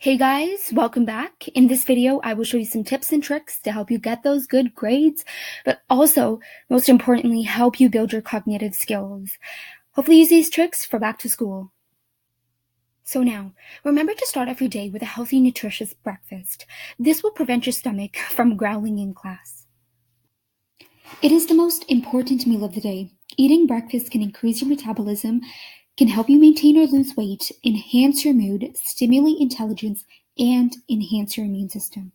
Hey guys, welcome back. In this video, I will show you some tips and tricks to help you get those good grades, but also, most importantly, help you build your cognitive skills. Hopefully use these tricks for back to school. So now, remember to start every day with a healthy, nutritious breakfast. This will prevent your stomach from growling in class. It is the most important meal of the day. Eating breakfast can increase your metabolism, can help you maintain or lose weight, enhance your mood, stimulate intelligence, and enhance your immune system.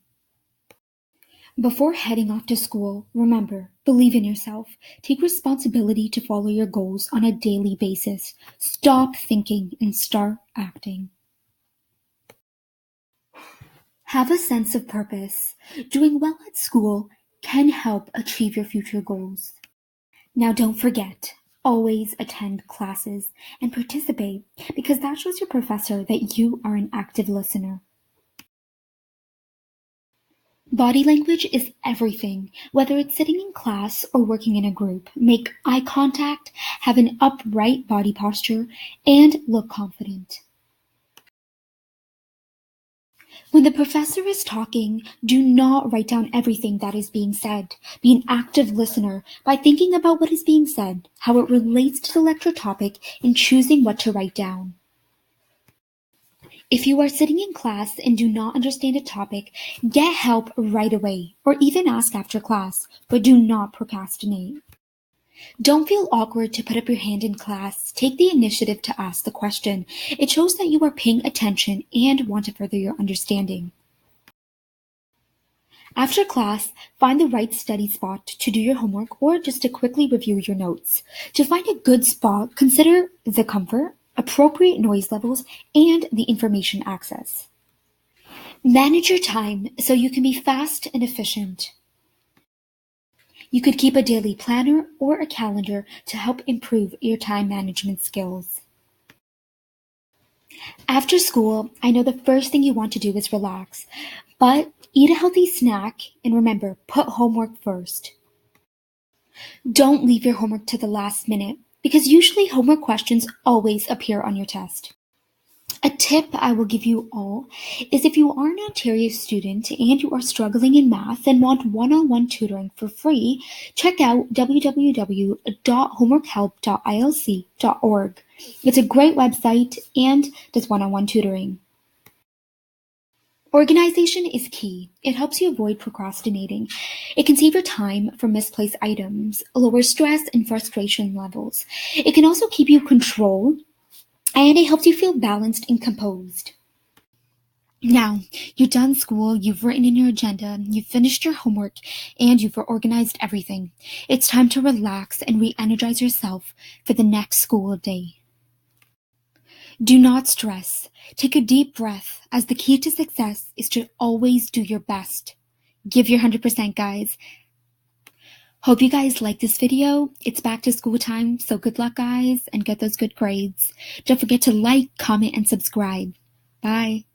Before heading off to school, remember, believe in yourself. Take responsibility to follow your goals on a daily basis. Stop thinking and start acting. Have a sense of purpose. Doing well at school can help achieve your future goals. Now don't forget, always attend classes and participate because that shows your professor that you are an active listener. Body language is everything, whether it's sitting in class or working in a group. Make eye contact, have an upright body posture, and look confident. When the professor is talking, do not write down everything that is being said. Be an active listener by thinking about what is being said, how it relates to the lecture topic, and choosing what to write down. If you are sitting in class and do not understand a topic, get help right away, or even ask after class, but do not procrastinate. Don't feel awkward to put up your hand in class. Take the initiative to ask the question. It shows that you are paying attention and want to further your understanding. After class, find the right study spot to do your homework or just to quickly review your notes. To find a good spot, consider the comfort, appropriate noise levels, and the information access. Manage your time so you can be fast and efficient. You could keep a daily planner or a calendar to help improve your time management skills. After school, I know the first thing you want to do is relax, but eat a healthy snack and remember, put homework first. Don't leave your homework to the last minute because usually homework questions always appear on your test. A tip I will give you all is if you are an Ontario student and you are struggling in math and want one-on-one tutoring for free, check out www.homeworkhelp.ilc.org. It's a great website and does one-on-one tutoring. Organization is key. It helps you avoid procrastinating. It can save your time from misplaced items, lower stress and frustration levels. It can also keep you control, and it helps you feel balanced and composed. Now, you're done school, you've written in your agenda, you've finished your homework, and you've organized everything. It's time to relax and re-energize yourself for the next school day. Do not stress. Take a deep breath, as the key to success is to always do your best. Give your 100%, guys. Hope you guys like this video. It's back to school time, so good luck, guys, and get those good grades. Don't forget to like, comment, and subscribe. Bye.